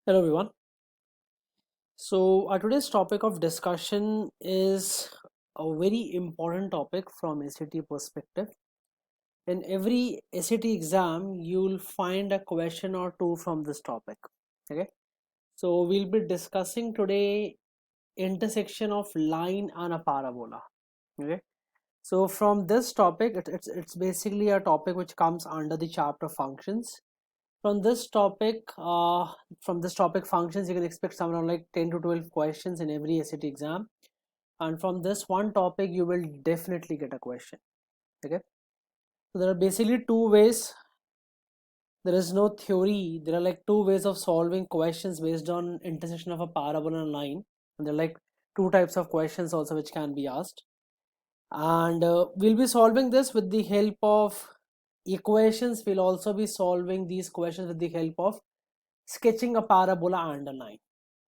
Hello everyone. So our today's topic of discussion is a very important topic from SAT perspective. In every SAT exam, you'll find a question or two from this topic. Okay. So we'll be discussing today intersection of line and a parabola. Okay. So from this topic, it's basically a topic which comes under the chapter functions. From this topic, functions, you can expect somewhere around like 10 to 12 questions in every SAT exam. And from this one topic, you will definitely get a question. Okay. So there are basically two ways. There is no theory. There are like two ways of solving questions based on intersection of a parabola and line. And there are like two types of questions also which can be asked. And we'll be solving this with the help of equations. We'll also be solving these questions with the help of sketching a parabola and a line.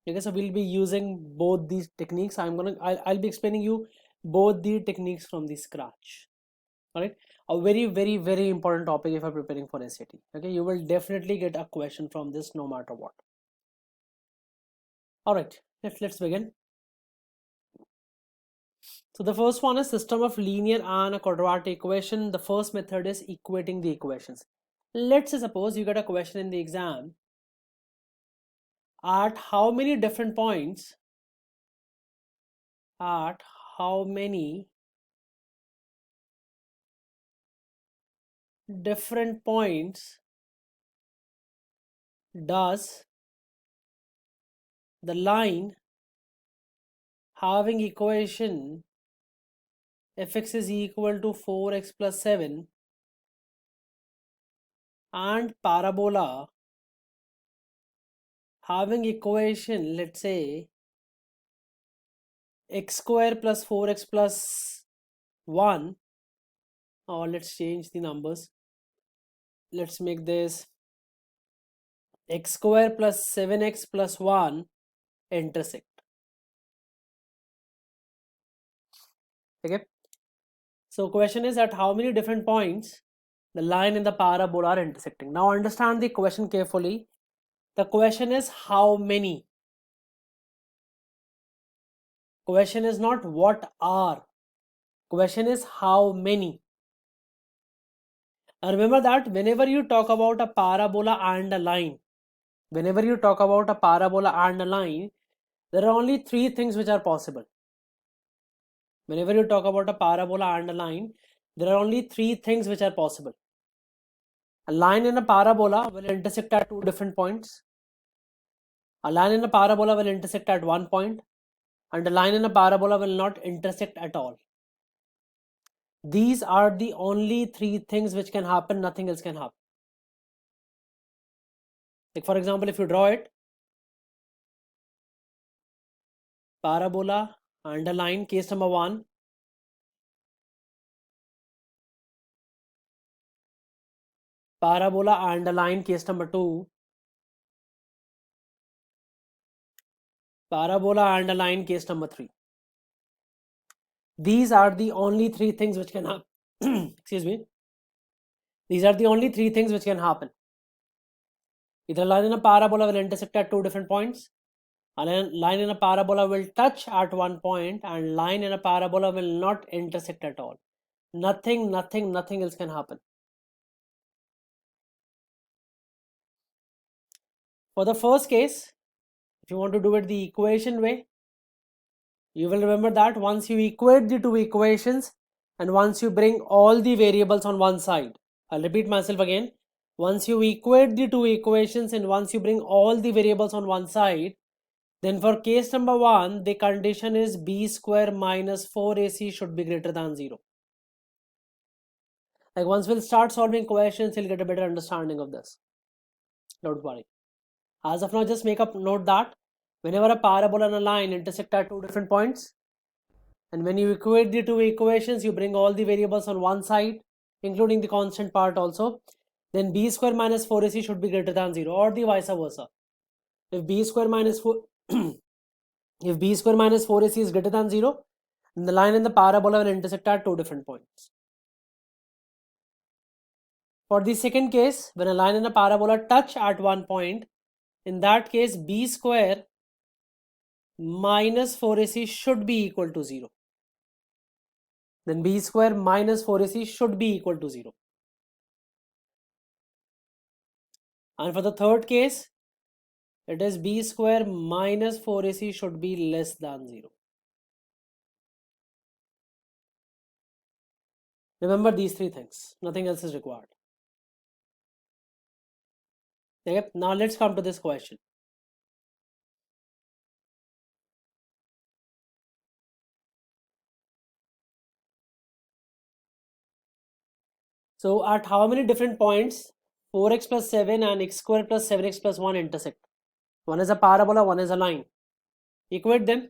Okay, so we'll be using both these techniques. I'll be explaining you both the techniques from the scratch. All right, a very important topic if you're preparing for SAT. Okay, you will definitely get a question from this no matter what. All right, let's begin. So the first one is system of linear and a quadratic equation. The first method is equating the equations. Let's say suppose you get a question in the exam. At how many different points at how many different points does the line having equation fx is equal to 4x plus 7 and parabola having equation, let's say, x square plus 4x plus 1, or let's change the numbers. Let's make this x square plus 7x plus 1 intersect. Okay, so question is at how many different points the line and the parabola are intersecting. Now understand the question carefully. The question is how many. Question is not what are. Question is how many. And remember that whenever you talk about a parabola and a line, there are only three things which are possible. Whenever you talk about a parabola and a line, there are only three things which are possible. A line and a parabola will intersect at two different points. A line and a parabola will intersect at one point, and a line and a parabola will not intersect at all. These are the only three things which can happen, nothing else can happen. Like for example, if you draw it, parabola and a line, case number 1, parabola and a line, case number 2, parabola and a line, case number 3. These are the only three things which can happen. Excuse me. These are the only three things which can happen. Either a line and a parabola will intersect at two different points, a line and a parabola will touch at one point, and line and a parabola will not intersect at all. Nothing else can happen. For the first case, if you want to do it the equation way, you will remember that once you equate the two equations and once you bring all the variables on one side, I'll repeat myself again. Once you equate the two equations and once you bring all the variables on one side, then for case number 1, the condition is b square minus 4ac should be greater than 0. Like once we'll start solving questions, you'll get a better understanding of this. Don't worry. As of now, just make up note that whenever a parabola and a line intersect at two different points, and when you equate the two equations, you bring all the variables on one side, including the constant part also, then b square minus 4ac should be greater than 0, or the vice versa. If b square minus 4 if b square minus 4ac is greater than 0, then the line and the parabola will intersect at two different points. For the second case, when a line and a parabola touch at one point, in that case b square minus 4ac should be equal to 0. Then b square minus 4ac should be equal to 0. And for the third case, it is b square minus 4ac should be less than 0. Remember these three things, nothing else is required. Okay, now let's come to this question. So at how many different points 4x plus 7 and x square plus 7x plus 1 intersect? One is a parabola, one is a line. Equate them.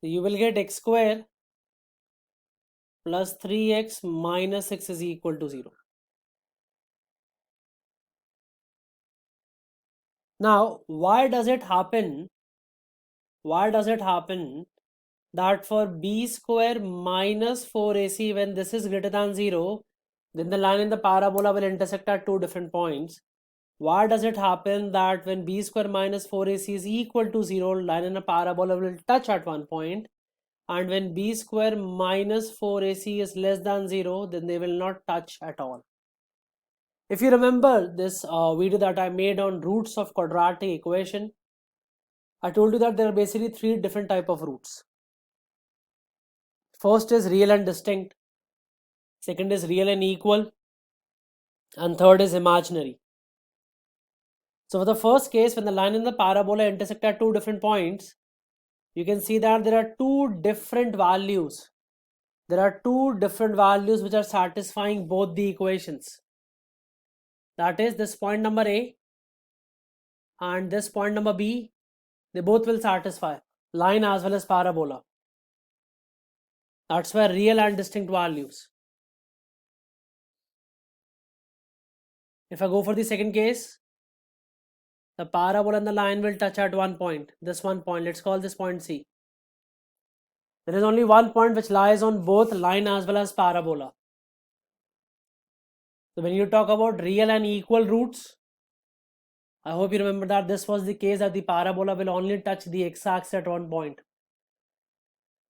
So you will get x square plus 3x minus 6 is equal to 0. Now, why does it happen? Why does it happen that for b square minus 4ac, when this is greater than 0, then the line in the parabola will intersect at two different points? Why does it happen that when b square minus 4ac is equal to 0, line in a parabola will touch at one point, and when b square minus 4ac is less than 0, then they will not touch at all? If you remember this video that I made on roots of quadratic equation, I told you that there are basically three different type of roots. First is real and distinct, second is real and equal, and third is imaginary. So for the first case, when the line and the parabola intersect at two different points, you can see that there are two different values. There are two different values which are satisfying both the equations. That is this point number A and this point number B. They both will satisfy line as well as parabola. That's where real and distinct values. If I go for the second case, the parabola and the line will touch at one point. This one point, let's call this point C. There is only one point which lies on both line as well as parabola. So when you talk about real and equal roots, I hope you remember that this was the case that the parabola will only touch the x-axis at one point.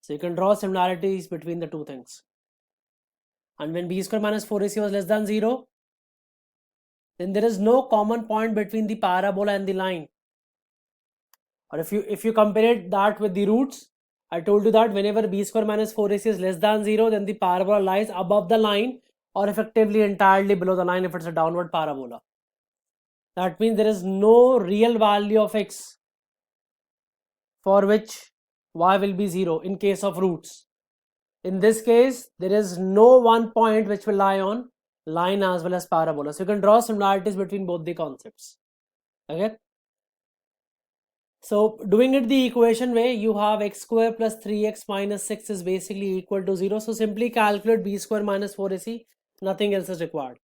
So you can draw similarities between the two things. And when b square minus 4ac was less than 0, then there is no common point between the parabola and the line. Or if you compare it that with the roots, I told you that whenever b square minus 4ac is less than 0, then the parabola lies above the line or effectively entirely below the line if it's a downward parabola. That means there is no real value of x for which y will be 0 in case of roots. In this case, there is no one point which will lie on line as well as parabola. So you can draw similarities between both the concepts. Okay. So doing it the equation way, you have x square plus 3x minus 6 is basically equal to 0. So simply calculate b square minus 4ac, nothing else is required.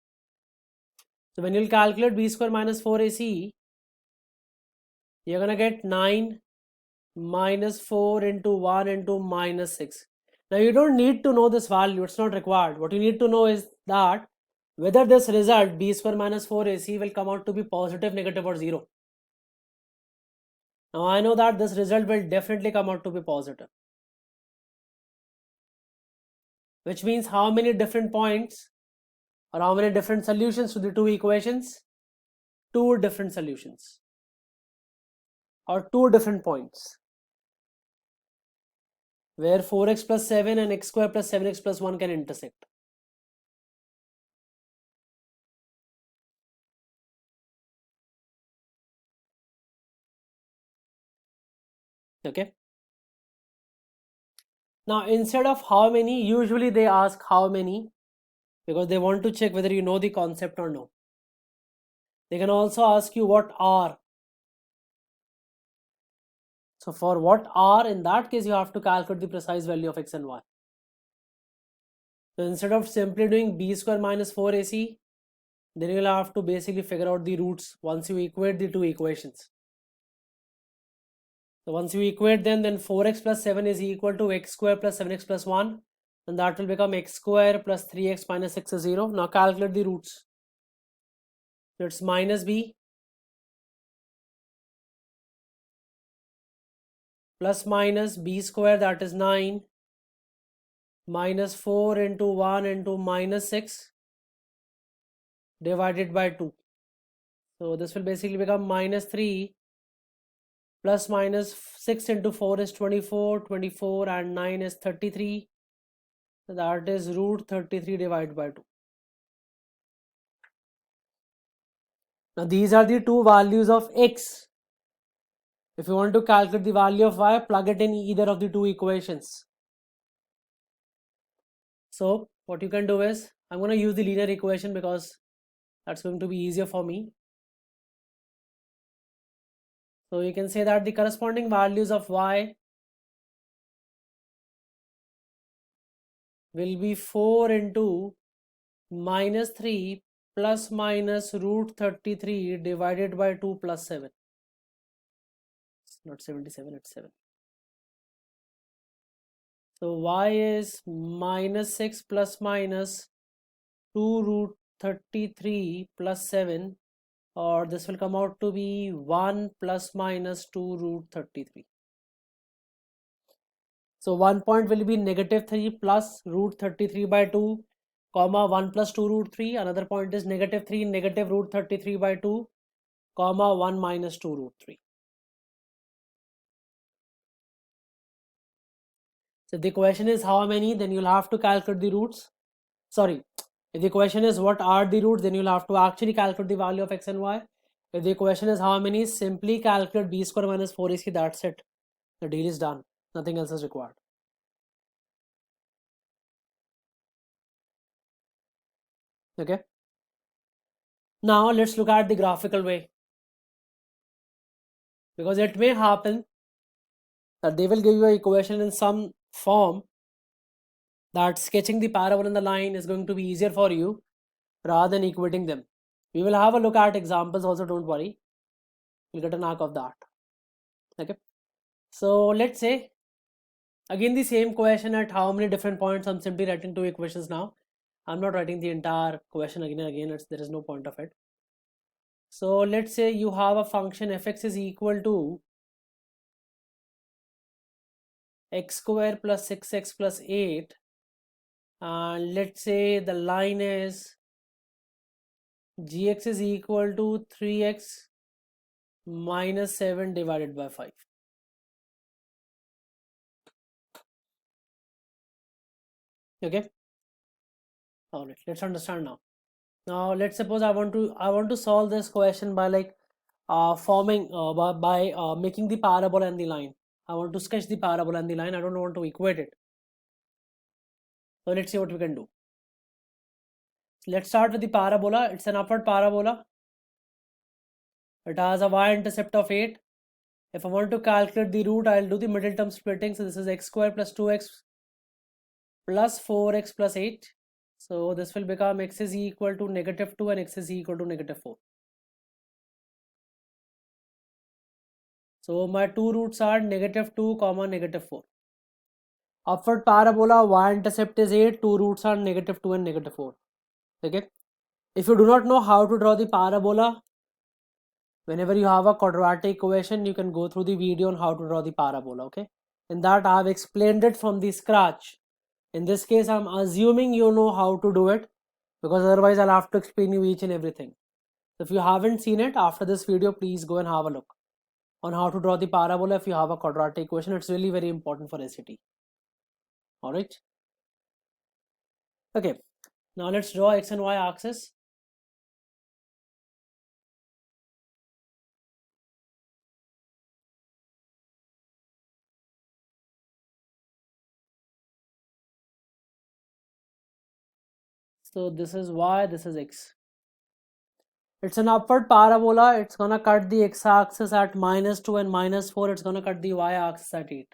So when you'll calculate b square minus 4ac, you're going to get 9 minus 4 into 1 into minus 6. Now you don't need to know this value, it's not required. What you need to know is that whether this result b square minus 4ac will come out to be positive, negative or 0. Now I know that this result will definitely come out to be positive. Which means how many different points or how many different solutions to the two equations? Two different solutions or two different points where 4x plus 7 and x square plus 7x plus 1 can intersect. Okay. Now instead of how many, usually they ask how many because they want to check whether you know the concept or no. They can also ask you what are. So for what are, in that case you have to calculate the precise value of x and y. So instead of simply doing b square minus 4ac, then you will have to basically figure out the roots once you equate the two equations. So once you equate them, then 4x plus 7 is equal to x square plus 7x plus 1. And that will become x square plus 3x minus 6 is 0. Now calculate the roots. So it's minus b plus minus b square, that is 9, minus 4 into 1 into minus 6 divided by 2. So this will basically become minus 3 plus minus 6 into 4 is 24, 24 and 9 is 33. So that is root 33 divided by 2. Now these are the two values of x. If you want to calculate the value of y, plug it in either of the two equations. So what you can do is, I'm going to use the linear equation because that's going to be easier for me. So you can say that the corresponding values of y will be 4 into minus 3 plus minus root 33 divided by 2 plus 7. It's not 77, it's 7. So y is minus 6 plus minus 2 root 33 plus 7, or this will come out to be 1 plus minus 2 root 33. So one point will be negative 3 plus root 33 by 2, comma 1 plus 2 root 3. Another point is negative 3 negative root 33 by 2, comma 1 minus 2 root 3. So if the question is how many, then you'll have to calculate the roots. Sorry, if the question is what are the roots, then you'll have to actually calculate the value of x and y. If the question is how many, simply calculate b square minus 4ac, that's it. The deal is done. Nothing else is required. Okay. Now let's look at the graphical way. Because it may happen that they will give you an equation in some form that sketching the parabola and the line is going to be easier for you rather than equating them. We will have a look at examples also, don't worry. You'll get a knack of that. Okay. So let's say again the same question at how many different points. I'm simply writing two equations now. I'm not writing the entire question again and again. There is no point of it. So let's say you have a function fx is equal to x square plus 6x plus 8, and let's say the line is gx is equal to 3x minus 7 divided by 5. Okay. All right, let's understand now. Now let's suppose I want to solve this question by like forming by making the parabola and the line. I want to sketch the parabola and the line. I don't want to equate it. So let's see what we can do. Let's start with the parabola. It's an upward parabola. It has a y-intercept of 8. If I want to calculate the root, I'll do the middle term splitting. So this is x square plus 2x plus 4x plus 8. So this will become x is equal to negative 2 and x is equal to negative 4. So my two roots are negative 2 comma negative 4. Upward parabola, y-intercept is 8, two roots are negative 2 and negative 4. Okay. If you do not know how to draw the parabola, whenever you have a quadratic equation, you can go through the video on how to draw the parabola. Okay. In that I have explained it from the scratch. In this case, I'm assuming you know how to do it, because otherwise I'll have to explain you each and everything. If you haven't seen it, after this video, please go and have a look on how to draw the parabola if you have a quadratic equation. It's really very important for SAT. All right. Okay. Now let's draw x and y axis. So this is y, this is x. It's an upward parabola. It's gonna cut the x-axis at -2 and -4. It's gonna cut the y-axis at 8.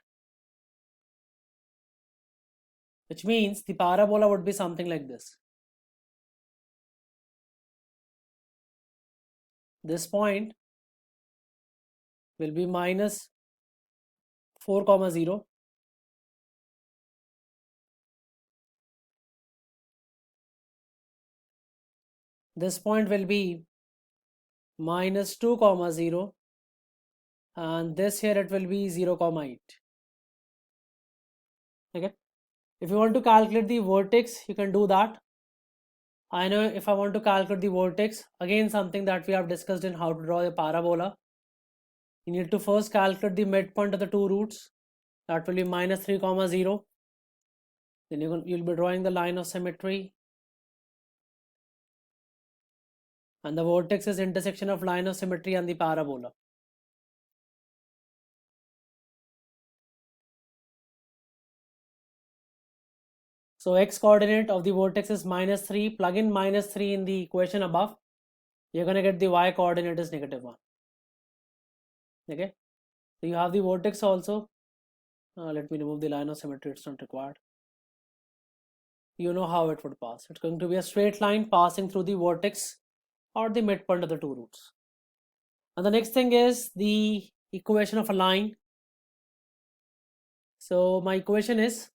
Which means the parabola would be something like this. This point will be minus 4 comma 0. This point will be minus 2 comma 0, and this here it will be 0 comma 8. Okay, if you want to calculate the vertex, you can do that. I know if I want to calculate the vertex, again something that we have discussed in how to draw a parabola, you need to first calculate the midpoint of the two roots. That will be minus 3 comma 0. Then you'll be drawing the line of symmetry, and the vertex is intersection of line of symmetry and the parabola. So x coordinate of the vertex is minus 3. Plug in minus 3 in the equation above. You're going to get the y coordinate is negative 1. Okay, so you have the vertex also. Let me remove the line of symmetry, it's not required. You know how it would pass. It's going to be a straight line passing through the vertex or the midpoint of the two roots. And the next thing is the equation of a line. So my equation is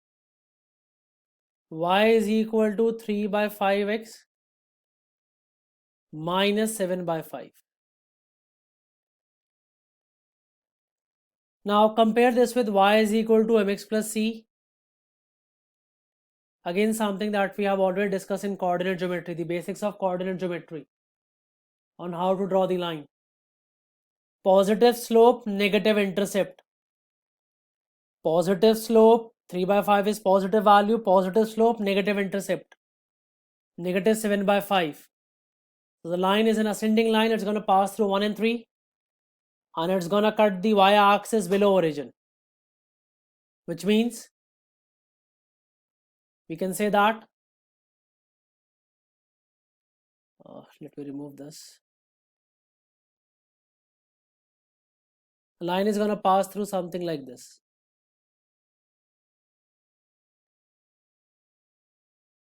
y is equal to 3 by 5x minus 7 by 5. Now compare this with y is equal to mx plus c. Again, something that we have already discussed in coordinate geometry, the basics of coordinate geometry, on how to draw the line. Positive slope, negative intercept. Positive slope, 3 by 5 is positive value, positive slope, negative intercept, negative 7 by 5. So the line is an ascending line, it's going to pass through 1 and 3, and it's going to cut the y-axis below origin, which means we can say that, let me remove this. The line is going to pass through something like this.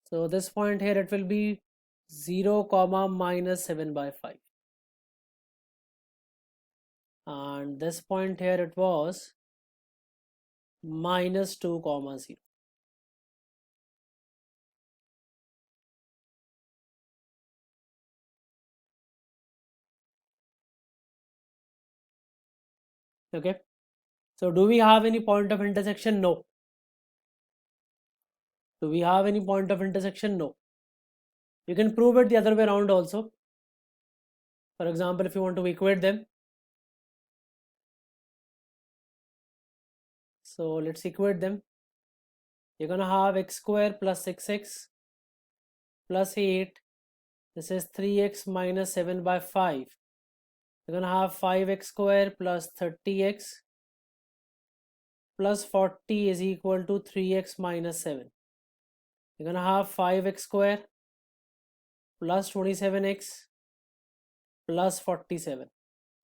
So this point here, it will be 0 comma minus 7 by 5. And this point here, it was minus 2 comma 0. Okay, so do we have any point of intersection? No. Do we have any point of intersection? No. You can prove it the other way around also. For example, if you want to equate them, so let's equate them. You're gonna have x square plus 6x plus 8. This is 3x minus 7 by 5. You're gonna have 5x square plus 30x plus 40 is equal to 3x minus 7. You're gonna have 5x square plus 27x plus 47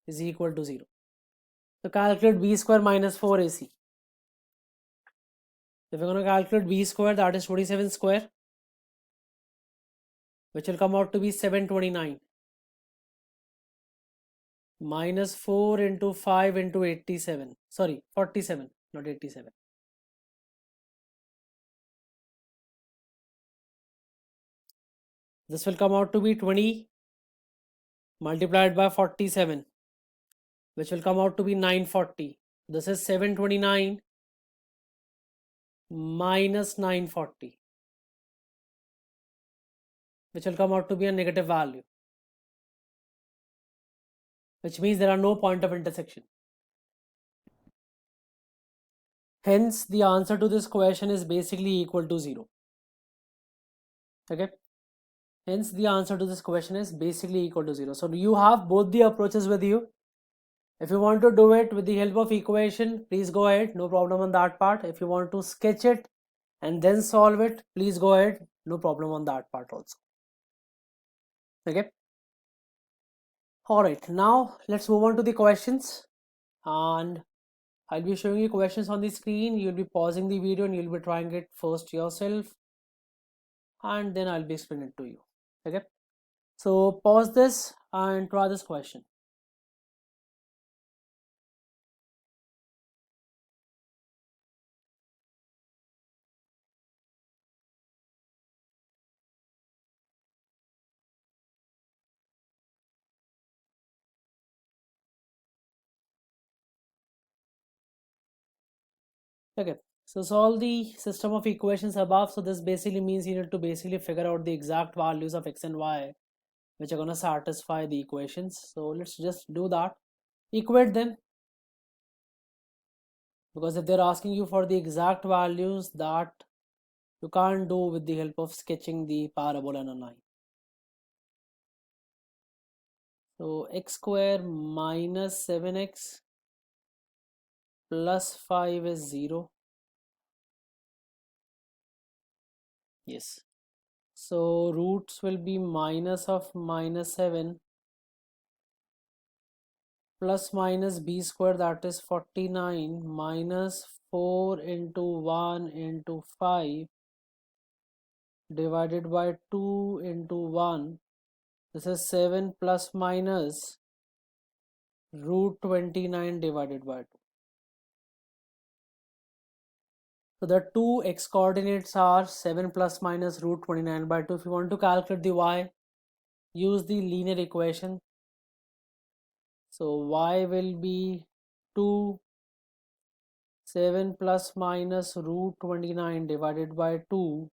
is equal to 0. So calculate b square minus 4ac. If we're going to calculate b square, that is 27 square, which will come out to be 729 minus 4 into 5 into 87. Sorry, 47, not 87. This will come out to be 20 multiplied by 47, which will come out to be 940. This is 729 minus 940, which will come out to be a negative value, which means there are no point of intersection. Hence, the answer to this question is basically equal to 0. Okay. Hence, the answer to this question is basically equal to 0. So you have both the approaches with you. If you want to do it with the help of equation, please go ahead, no problem on that part. If you want to sketch it and then solve it, please go ahead, no problem on that part also. Okay. All right, now let's move on to the questions, and I'll be showing you questions on the screen. You'll be pausing the video and you'll be trying it first yourself, and then I'll be explaining it to you. Okay, so pause this and try this question. Okay, so solve the system of equations above. So this basically means you need to basically figure out the exact values of x and y which are going to satisfy the equations. So let's just do that. Equate them, because if they're asking you for the exact values, that you can't do with the help of sketching the parabola on a line. So x square minus 7x plus 5 is 0. Yes. So roots will be minus of minus 7 plus minus b square, that is 49, minus 4 into 1 into 5 divided by 2 into 1. This is 7 plus minus root 29 divided by 2. So the two x coordinates are 7 plus minus root 29 by 2. If you want to calculate the y, use the linear equation. So y will be 2, 7 plus minus root 29 divided by 2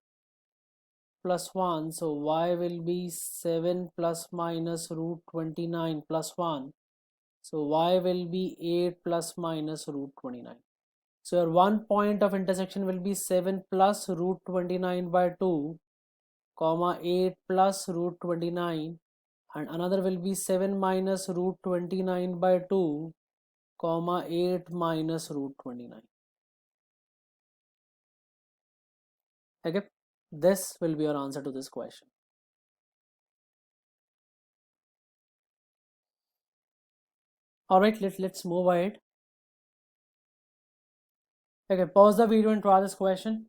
plus 1. So y will be 7 plus minus root 29 plus 1. So y will be 8 plus minus root 29. So your one point of intersection will be 7 plus root 29 by 2, comma 8 plus root 29, and another will be 7 minus root 29 by 2, comma 8 minus root 29. Okay, this will be your answer to this question. All right, let's move ahead. Okay, pause the video and try this question.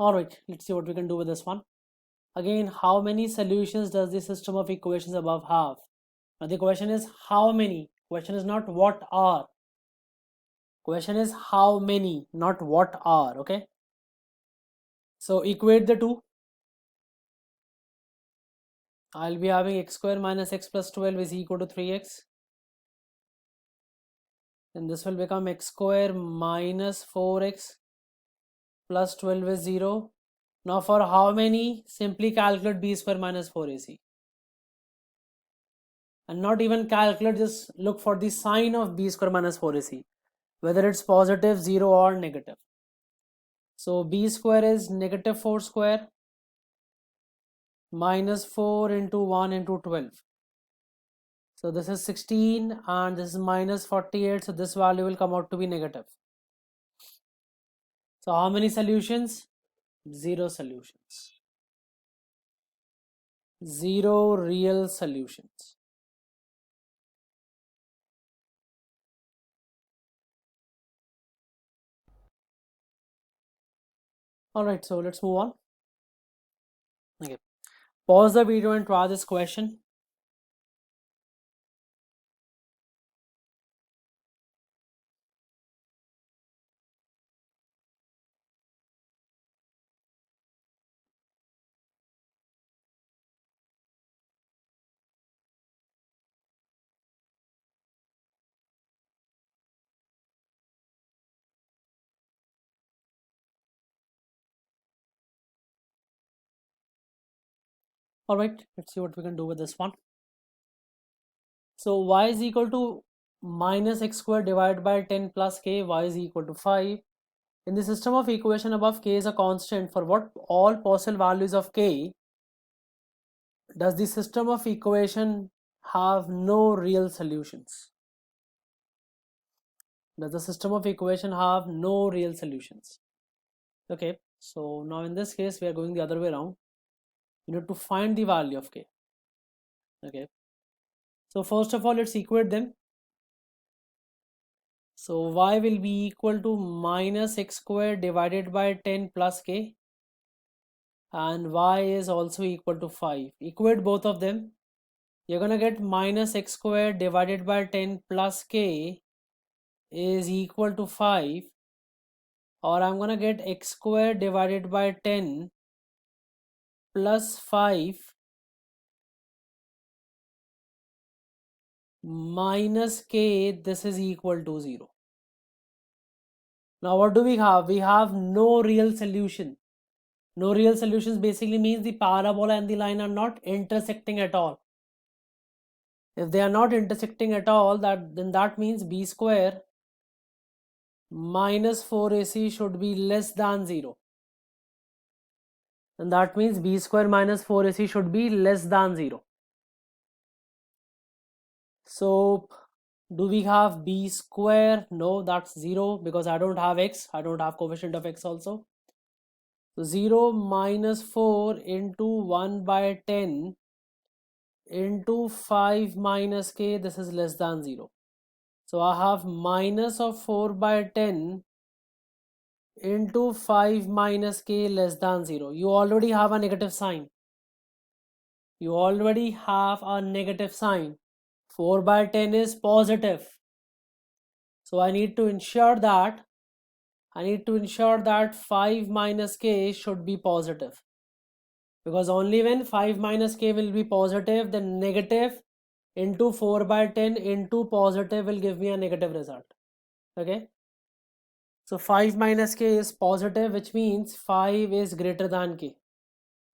All right, let's see what we can do with this one. Again, how many solutions does the system of equations above have? Now the question is how many. Question is not what are. Question is how many, not what are. Okay. So equate the two. I'll be having x square minus x plus 12 is equal to 3x. Then this will become x square minus 4x plus 12 is 0. Now for how many, simply calculate b square minus 4ac. And not even calculate, just look for the sign of b square minus 4ac, whether it's positive, 0 or negative. So b square is negative 4 square minus 4 into 1 into 12. So this is 16 and this is minus 48. So this value will come out to be negative. So how many solutions? 0 solutions. 0 real solutions. Alright, so let's move on. Okay. Pause the video and try this question. Alright, let's see what we can do with this one. So y is equal to minus x square divided by 10 plus k, y is equal to 5. In the system of equation above, k is a constant. For what all possible values of k does the system of equation have no real solutions? Does the system of equation have no real solutions? Okay, so now in this case we are going the other way around. You need to find the value of k. Okay, So first of all, let's equate them. So y will be equal to minus x squared divided by 10 plus k, and y is also equal to 5. Equate both of them. You're gonna get minus x squared divided by 10 plus k is equal to 5, or I'm gonna get x squared divided by 10 plus 5 minus k, this is equal to 0. Now what do we have? We have no real solution. No real solutions basically means the parabola and the line are not intersecting at all. If they are not intersecting at all, then that means b square minus 4ac should be less than 0. And that means b square minus 4ac should be less than 0. So do we have b square? No, that's 0 because I don't have x. I don't have coefficient of x also. So 0 minus 4 into 1 by 10 into 5 minus k, this is less than 0. So I have minus of 4 by 10 into 5 minus k less than 0. You already have a negative sign. You already have a negative sign. 4 by 10 is positive. So I need to ensure that 5 minus k should be positive. Because only when 5 minus k will be positive, then negative into 4 by 10 into positive will give me a negative result. Okay. So 5 minus k is positive, which means 5 is greater than k.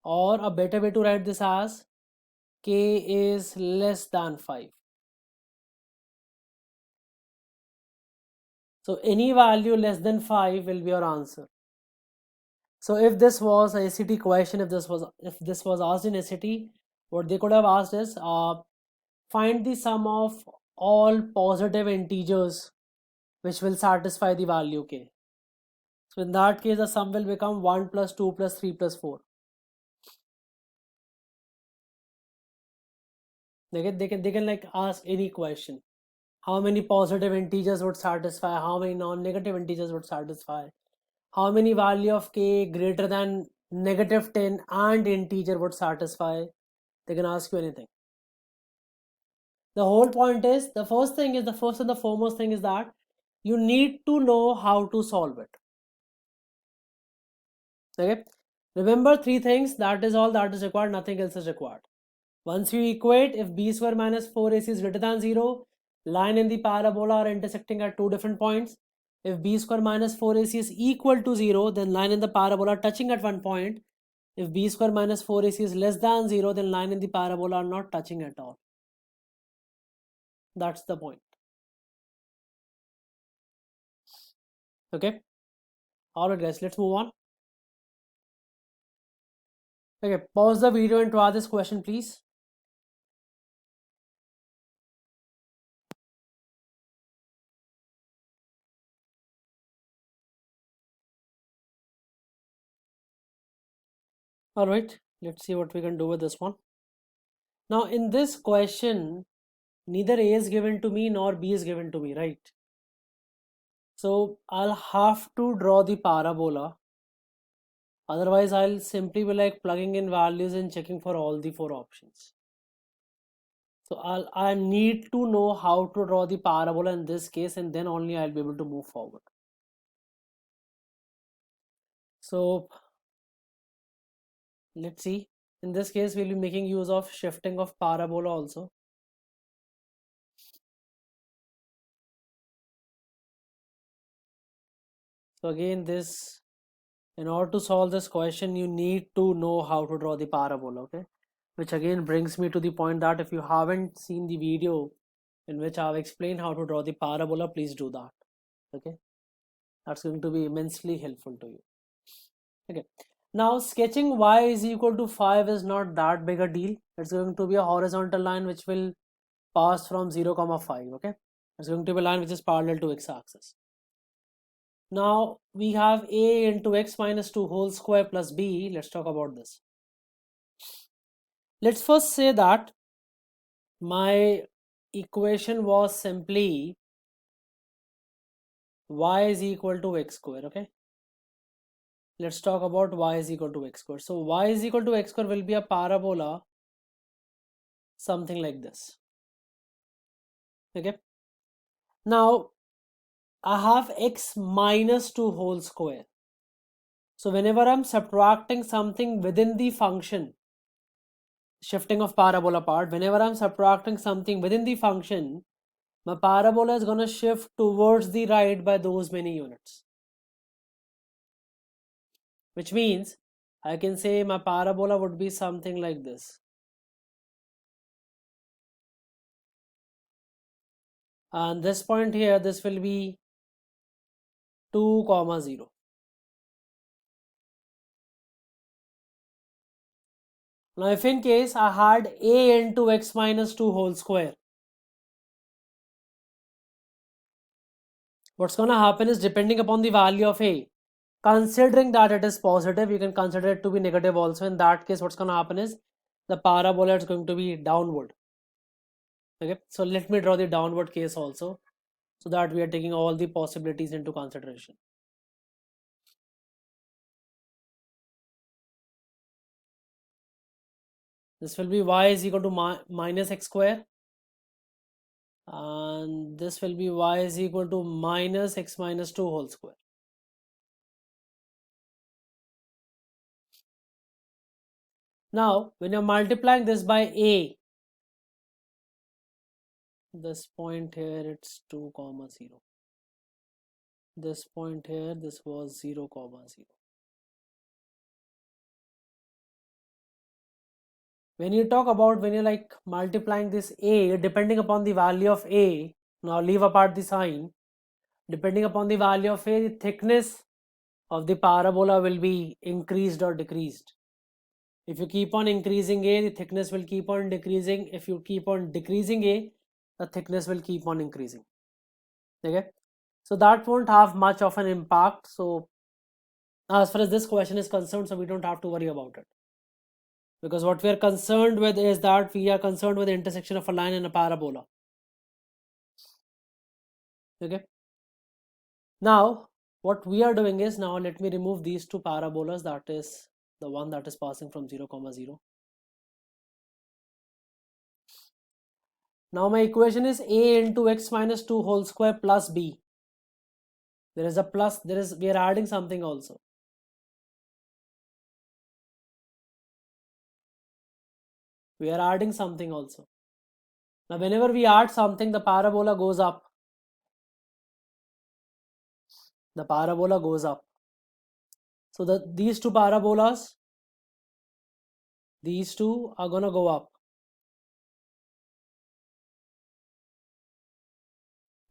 Or a better way to write this as k is less than 5. So any value less than 5 will be your answer. So if this was a SAT question, if this was asked in SAT, what they could have asked is find the sum of all positive integers which will satisfy the value k. So in that case, the sum will become 1 plus 2 plus 3 plus 4. They can like ask any question. How many positive integers would satisfy? How many non-negative integers would satisfy? How many value of k greater than negative 10 and integer would satisfy? They can ask you anything. The whole point is, the first and the foremost thing is that you need to know how to solve it. Okay, remember 3 things. That is all that is required. Nothing else is required. Once you equate, if b square minus 4ac is greater than 0, line and the parabola are intersecting at 2 different points. If b square minus 4ac is equal to 0, then line and the parabola are touching at one point. If b square minus 4ac is less than 0, then line and the parabola are not touching at all. That's the point. Okay. Alright guys, let's move on. Okay, pause the video and try this question please. Alright, let's see what we can do with this one. Now in this question, neither A is given to me nor B is given to me, right? So I'll have to draw the parabola. Otherwise, I'll simply be like plugging in values and checking for all the 4 options. So I need to know how to draw the parabola in this case, and then only I'll be able to move forward. So let's see. In this case, we'll be making use of shifting of parabola also. So again, in order to solve this question, you need to know how to draw the parabola, okay? Which again brings me to the point that if you haven't seen the video in which I've explained how to draw the parabola, please do that, okay? That's going to be immensely helpful to you. Okay, now sketching y is equal to 5 is not that big a deal. It's going to be a horizontal line which will pass from 0, 5, okay? It's going to be a line which is parallel to x-axis. Now we have a into x minus 2 whole square plus b. Let's talk about this. Let's first say that my equation was simply y is equal to x square. Okay, let's talk about y is equal to x square. So y is equal to x square will be a parabola something like this. Okay, now I have x minus 2 whole square. So whenever I'm subtracting something within the function, shifting of parabola part, whenever I'm subtracting something within the function, my parabola is going to shift towards the right by those many units. Which means I can say my parabola would be something like this. And this point here, this will be 2 comma 0. Now if in case I had a into x minus 2 whole square, what's going to happen is, depending upon the value of a, considering that it is positive, you can consider it to be negative also. In that case, what's going to happen is the parabola is going to be downward. Okay, so let me draw the downward case also, so that we are taking all the possibilities into consideration. This will be y is equal to minus x square, and this will be y is equal to minus x minus 2 whole square. Now when you're multiplying this by a, this point here, it's 2 comma 0. This point here, this was 0 comma 0. When you talk about, when you're like multiplying this a, depending upon the value of a, now leave apart the sign, depending upon the value of a, the thickness of the parabola will be increased or decreased. If you keep on increasing a, the thickness will keep on decreasing. If you keep on decreasing a, the thickness will keep on increasing. Okay, so that won't have much of an impact. So as far as this question is concerned, so we don't have to worry about it, because what we are concerned with is that we are concerned with the intersection of a line and a parabola. Okay, now what we are doing is, now let me remove these two parabolas, that is the one that is passing from 0 comma 0. Now my equation is a into x minus 2 whole square plus b. There is a plus, we are adding something also. We are adding something also. Now whenever we add something, the parabola goes up. The parabola goes up. So these two parabolas, these two are gonna go up.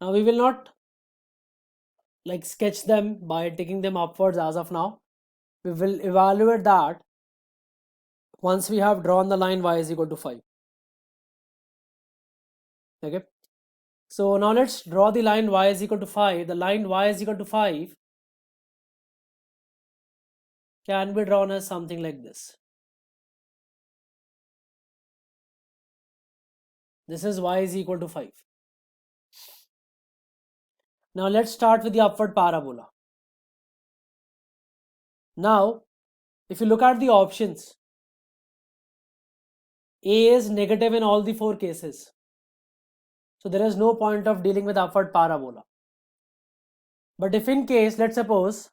Now we will not like sketch them by taking them upwards as of now. We will evaluate that once we have drawn the line y is equal to 5. Okay, so now let's draw the line y is equal to 5. The line y is equal to 5 can be drawn as something like this. This is y is equal to 5. Now let's start with the upward parabola. Now if you look at the options, a is negative in all the 4 cases. So there is no point of dealing with upward parabola. But if in case, let's suppose,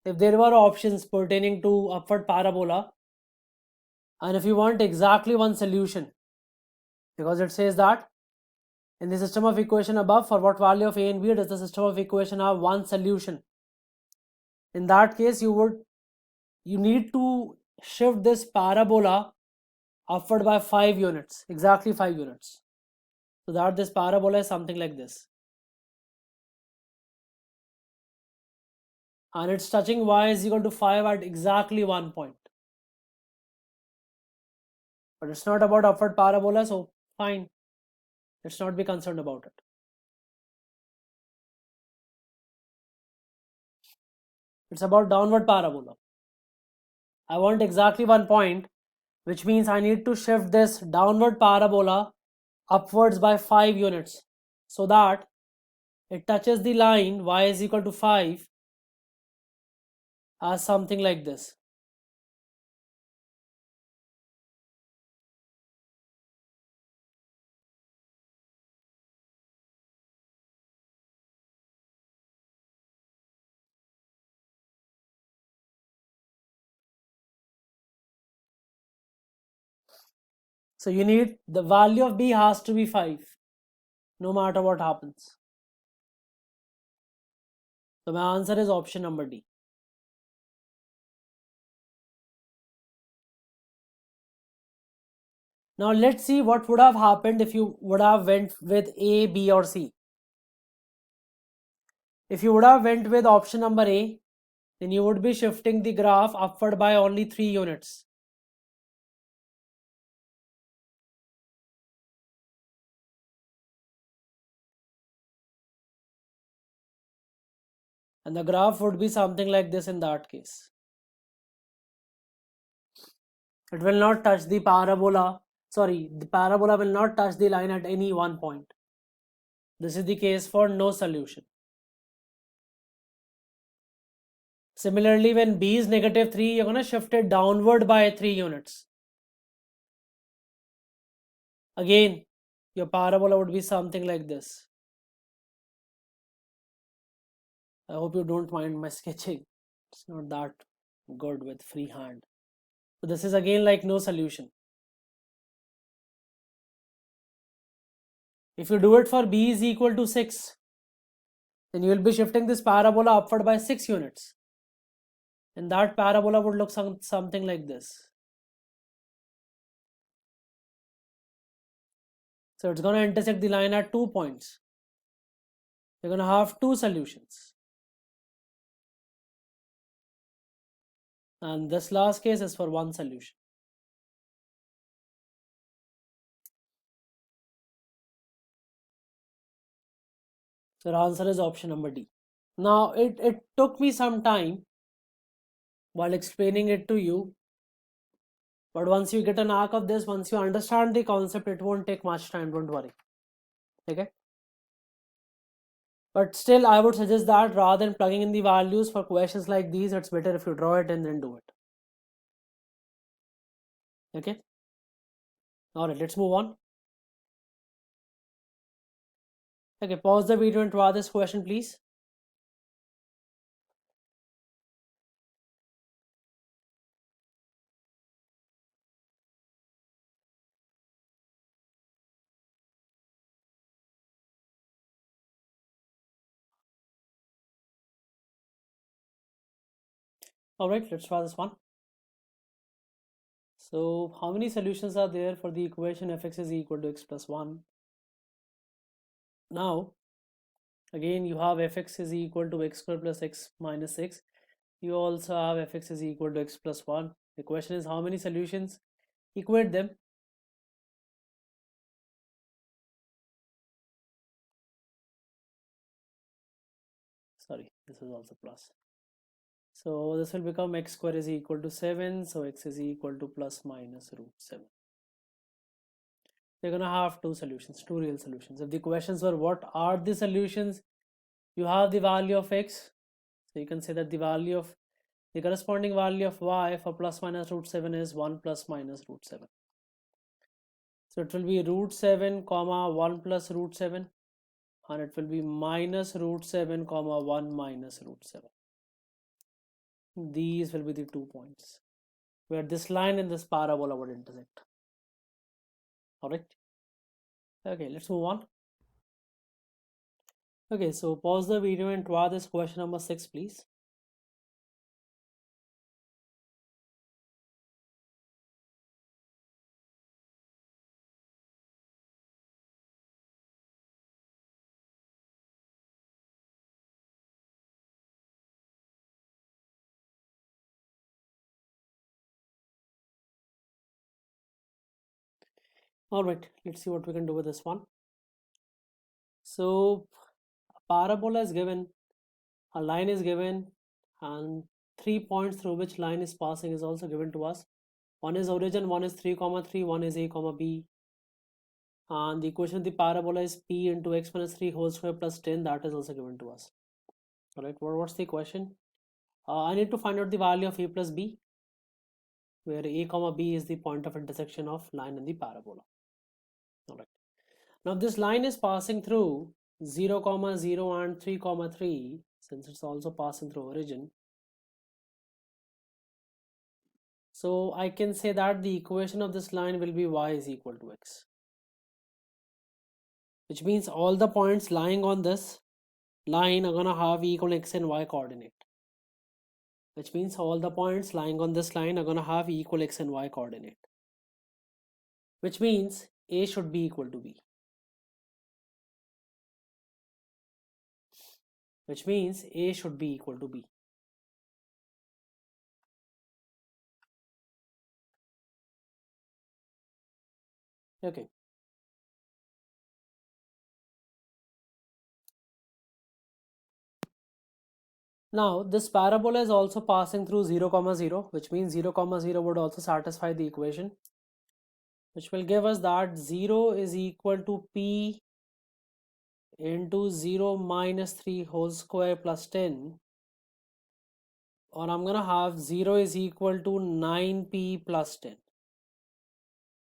if there were options pertaining to upward parabola, and if you want exactly one solution, because it says that in the system of equation above, for what value of a and b does the system of equation have one solution? In that case, you need to shift this parabola upward by 5 units, exactly 5 units, so that this parabola is something like this, and it's touching y is equal to 5 at exactly 1 point. But it's not about upward parabola, so fine, let's not be concerned about it. It's about downward parabola. I want exactly 1 point, which means I need to shift this downward parabola upwards by 5 units so that it touches the line y is equal to 5 as something like this. So you need the value of b has to be 5 no matter what happens. So my answer is option number D. Now let's see what would have happened if you would have went with A, B or C. If you would have went with option number A, then you would be shifting the graph upward by only 3 units. And the graph would be something like this in that case. It will not touch the parabola. Sorry, the parabola will not touch the line at any one point. This is the case for no solution. Similarly, when b is negative 3, you're going to shift it downward by 3 units. Again, your parabola would be something like this. I hope you don't mind my sketching. It's not that good with free hand. So this is again like no solution. If you do it for b is equal to 6, then you will be shifting this parabola upward by 6 units. And that parabola would look something like this. So it's going to intersect the line at 2 points. You're going to have 2 solutions. And this last case is for 1 solution. So the answer is option number D. Now it took me some time while explaining it to you. But once you get an arc of this, once you understand the concept, it won't take much time, don't worry. Okay? But still, I would suggest that rather than plugging in the values for questions like these, it's better if you draw it and then do it. Okay? Alright, let's move on. Okay, pause the video and draw this question, please. Alright, let's try this one. So how many solutions are there for the equation fx is equal to x plus 1? Now, again, you have fx is equal to x squared plus x minus 6. You also have fx is equal to x plus 1. The question is how many solutions? Equate them. Sorry, this is also plus. So this will become x square is equal to 7. So x is equal to plus minus root 7. You're going to have 2 solutions, 2 real solutions. If the questions were what are the solutions, you have the value of x. So you can say that the value of the corresponding value of y for plus minus root 7 is 1 plus minus root 7. So it will be root 7 comma 1 plus root 7, and it will be minus root 7 comma 1 minus root 7. These will be the 2 points where this line and this parabola would intersect. Alright. Okay, let's move on. Okay, so pause the video and draw this question number 6, please. Alright, let's see what we can do with this one. So a parabola is given, a line is given, and 3 points through which line is passing is also given to us. One is origin, one is 3 comma 3, one is a comma b, and the equation of the parabola is p into x minus 3 whole square plus 10. That is also given to us. All right, what's the question? I need to find out the value of a plus b, where a comma b is the point of intersection of line and the parabola. All right, now this line is passing through 0 comma 0 and 3 comma 3, since it's also passing through origin. So I can say that the equation of this line will be y is equal to x, which means all the points lying on this line are gonna have e equal x and y coordinate. Which means all the points lying on this line are gonna have equal x and y coordinate. Which means a should be equal to b. Which means a should be equal to b. Okay. Now this parabola is also passing through 0 comma 0, which means 0 comma 0 would also satisfy the equation, which will give us that 0 is equal to p into 0 minus 3 whole square plus 10, or I'm gonna have 0 is equal to 9p plus 10,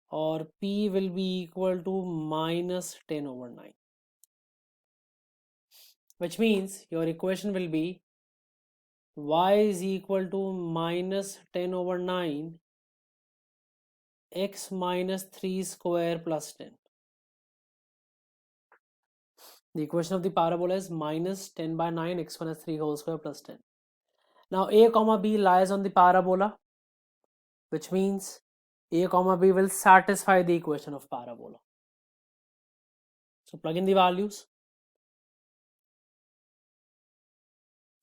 or p will be equal to minus 10 over 9. Which means your equation will be y is equal to minus 10 over 9 x minus 3 square plus 10. The equation of the parabola is minus 10 by 9 x minus 3 whole square plus 10. Now a comma b lies on the parabola, which means a comma b will satisfy the equation of parabola. So plug in the values.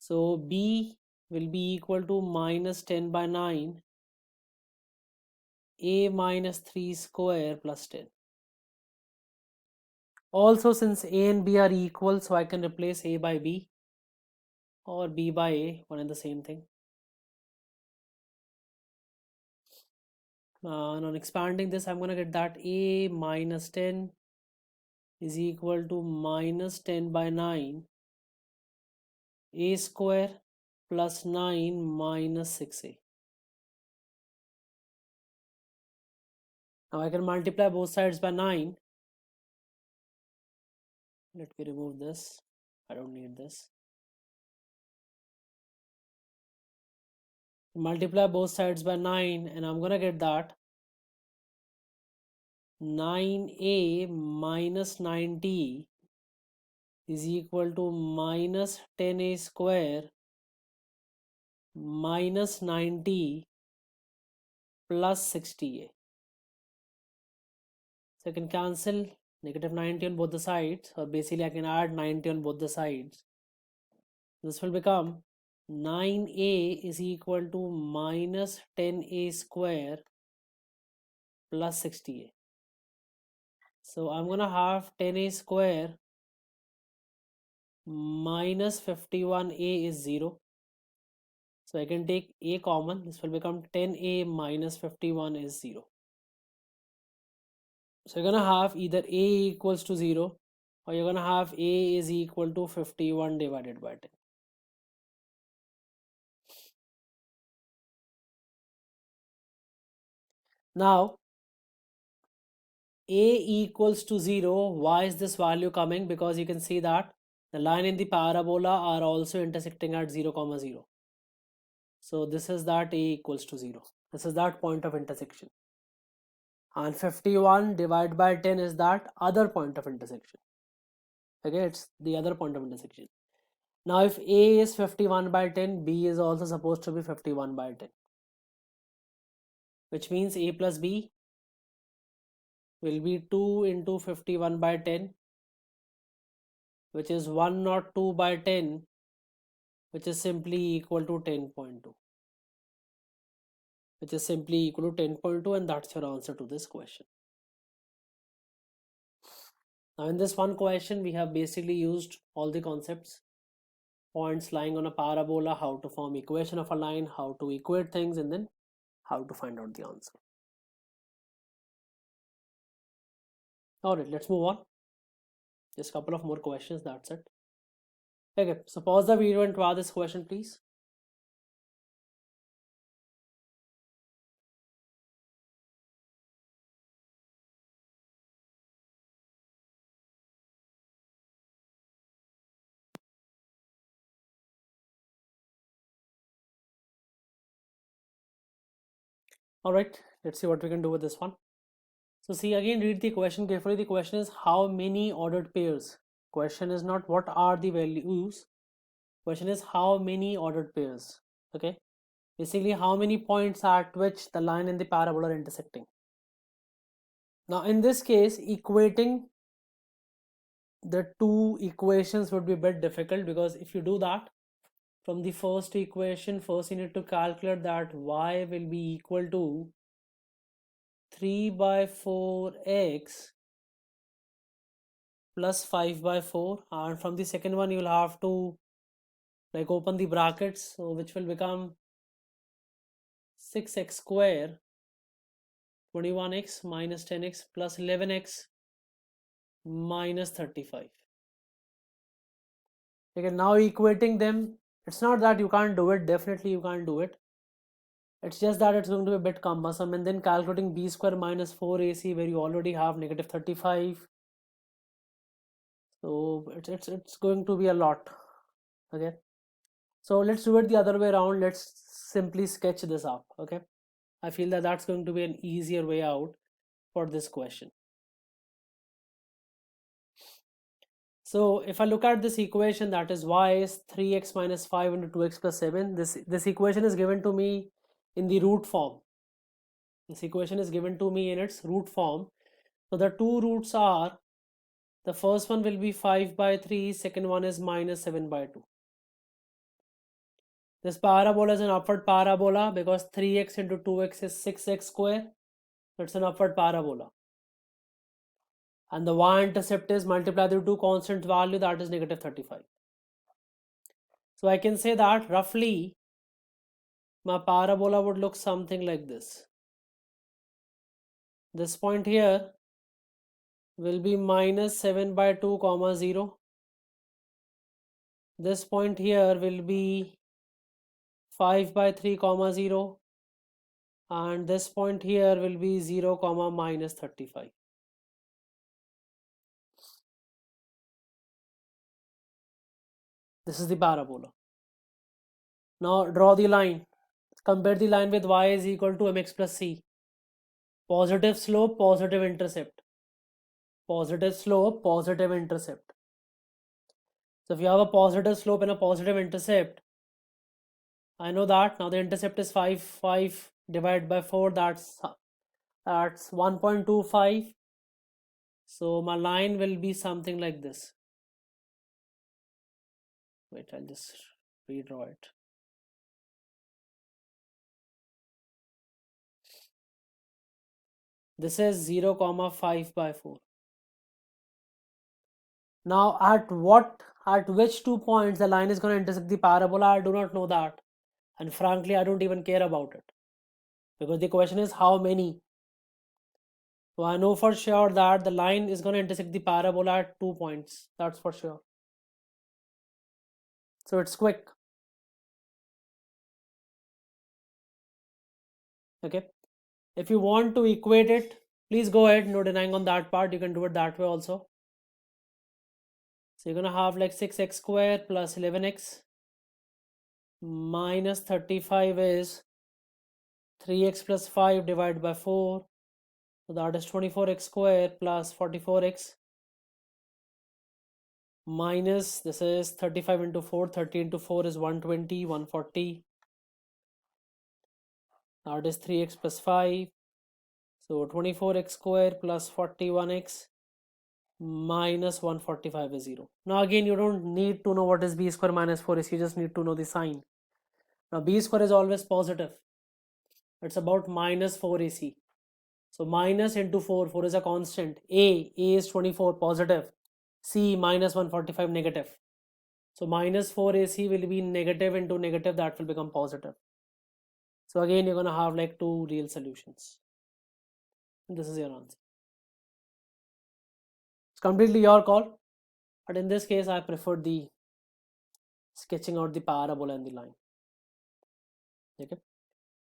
So b will be equal to minus 10 by 9 a minus 3 square plus 10. Also, since a and b are equal, so I can replace a by b or b by a, one and the same thing. And on expanding this, I'm going to get that a minus 10 is equal to minus 10 by 9 a square plus 9 minus 6a. Now I can multiply both sides by 9. Let me remove this. I don't need this. Multiply both sides by 9 and I'm gonna get that 9a minus 9t is equal to minus 10a square minus 9t plus 60a. So I can cancel negative 90 on both the sides, or basically I can add 90 on both the sides. This will become 9a is equal to minus 10a square plus 60a. So I'm gonna have 10a square minus 51a is 0. So I can take a common. This will become 10a minus 51 is 0. So you're gonna have either a equals to 0 or you're gonna have a is equal to 51 divided by 10. Now a equals to 0. Why is this value coming? Because you can see that the line in the parabola are also intersecting at 0 comma 0. So this is that a equals to 0. This is that point of intersection. And 51 divided by 10 is that other point of intersection. Okay, it's the other point of intersection. Now if a is 51 by 10, b is also supposed to be 51 by 10. Which means a plus b will be 2 into 51 by 10, which is 102 by 10, which is simply equal to 10.2. Which is simply equal to 10.2, and that's your answer to this question. Now in this one question, we have basically used all the concepts. Points lying on a parabola, how to form equation of a line, how to equate things, and then how to find out the answer. All right, let's move on. Just a couple of more questions, that's it. Okay, so pause the video and try this question, please. All right, let's see what we can do with this one. So see, again, read the question carefully. The question is how many ordered pairs. Question is not what are the values. Question is how many ordered pairs. Okay, basically how many points at which the line and the parabola are intersecting. Now in this case, equating the two equations would be a bit difficult, because if you do that from the first equation, first you need to calculate that y will be equal to 3 by 4x plus 5 by 4, and from the second one you'll have to like open the brackets, so which will become 6x square 21x minus 10x plus 11x minus 35. Okay, now equating them, it's not that you can't do it, definitely you can't do it. It's just that it's going to be a bit cumbersome, and then calculating b square minus 4ac where you already have negative 35. So it's going to be a lot. Okay, so let's do it the other way around. Let's simply sketch this up. Okay, I feel that that's going to be an easier way out for this question. So if I look at this equation, that is y is 3x minus 5 into 2x plus 7. This equation is given to me in the root form. This equation is given to me in its root form. So the two roots are, the first one will be 5 by 3, second one is minus 7 by 2. This parabola is an upward parabola because 3x into 2x is 6x square. So it's an upward parabola. And the y-intercept is multiply the two constant value, that is negative 35. So I can say that roughly my parabola would look something like this. This point here will be minus 7 by 2 comma 0. This point here will be 5 by 3 comma 0, and this point here will be 0 comma minus 35. This is the parabola. Now draw the line. Compare the line with y is equal to mx plus c. Positive slope, positive intercept. Positive slope, positive intercept. So if you have a positive slope and a positive intercept, I know that now the intercept is 5 divided by 4, that's 1.25. So my line will be something like this. Wait, I'll just redraw it. This is 0 comma 5 by 4. Now at which 2 points the line is going to intersect the parabola, I do not know that, and frankly I don't even care about it, because the question is how many. So I know for sure that the line is going to intersect the parabola at 2 points, that's for sure. So it's quick. Okay, if you want to equate it, please go ahead, no denying on that part, you can do it that way also. So you're going to have like 6x square plus 11x minus 35 is 3x plus 5 divided by 4. So that is 24x square plus 44x minus, this is 35 into 4, 30 into 4 is 120, 140. That is 3x plus 5. So 24x square plus 41x minus 145 is 0. Now again, you don't need to know what is b square minus 4ac, you just need to know the sign. Now b square is always positive. It's about minus 4ac. So minus into 4, 4 is a constant. A is 24 positive. C minus 145 negative. So minus 4ac will be negative into negative, that will become positive. So again, you're going to have like two real solutions. This is your answer. It's completely your call, but in this case I prefer the sketching out the parabola and the line. Okay.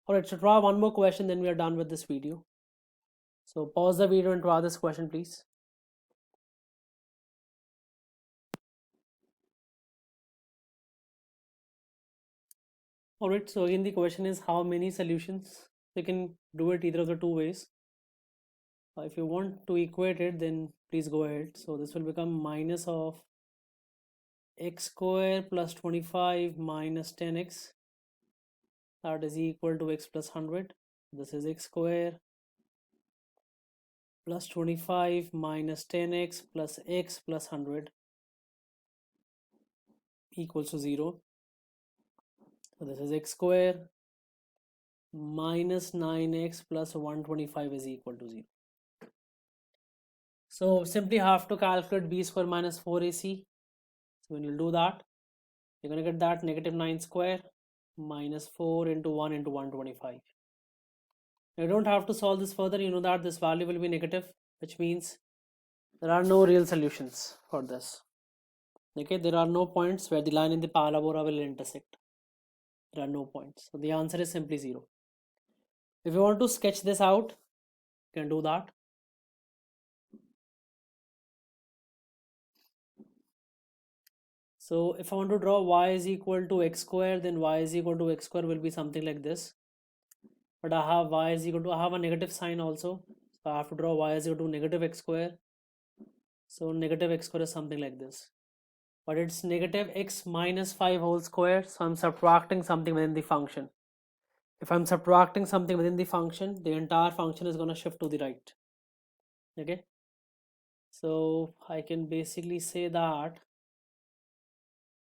Alright, so draw one more question, then we are done with this video. So pause the video and draw this question, please. Alright, so again the question is how many solutions? You can do it either of the two ways. If you want to equate it, then please go ahead. So this will become minus of x square plus 25 minus 10x, that is equal to x plus 100. This is x square plus 25 minus 10x plus x plus 100 equals to 0. So this is x square minus 9x plus 125 is equal to 0. So simply have to calculate b square minus 4ac. So when you do that, you're going to get that negative 9 square minus 4 into 1 into 125. You don't have to solve this further. You know that this value will be negative, which means there are no real solutions for this. Okay, there are no points where the line in the parabola will intersect. There are no points. So the answer is simply 0. If you want to sketch this out, you can do that. So if I want to draw y is equal to x square, then y is equal to x square will be something like this. But I have y is equal to, I have a negative sign also. So I have to draw y is equal to negative x square. So negative x square is something like this. But it's negative x minus 5 whole square. So I'm subtracting something within the function. If I'm subtracting something within the function, the entire function is going to shift to the right. Okay. So I can basically say that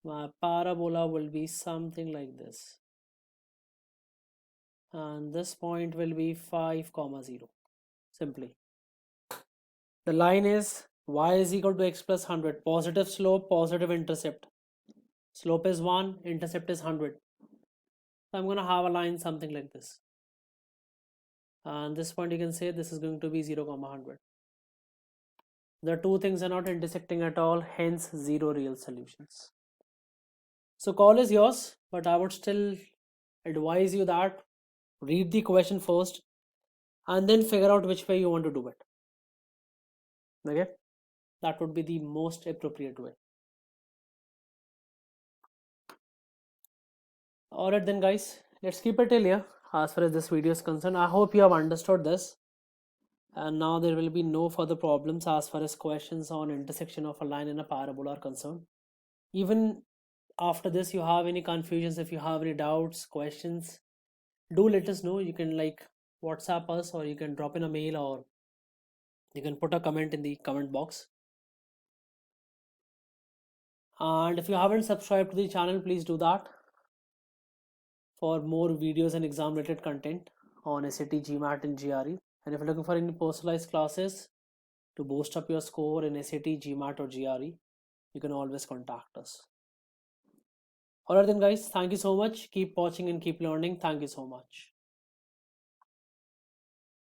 my parabola will be something like this. And this point will be 5, 0. Simply. The line is y is equal to x plus 100. Positive slope, positive intercept. Slope is 1, intercept is 100. So I'm going to have a line something like this. And this point you can say this is going to be 0, 100. The two things are not intersecting at all, hence 0 real solutions. So call is yours, but I would still advise you that read the question first and then figure out which way you want to do it. Okay, that would be the most appropriate way. Alright then guys, let's keep it till here as far as this video is concerned. I hope you have understood this, and now there will be no further problems as far as questions on intersection of a line and a parabola are concerned. Even after this, you have any confusions, if you have any doubts, questions, do let us know. You can like WhatsApp us, or you can drop in a mail, or you can put a comment in the comment box. And if you haven't subscribed to the channel, please do that for more videos and exam related content on SAT, GMAT and GRE. And if you're looking for any personalized classes to boost up your score in SAT, GMAT or GRE, you can always contact us. Alright then guys, thank you so much. Keep watching and keep learning. Thank you so much.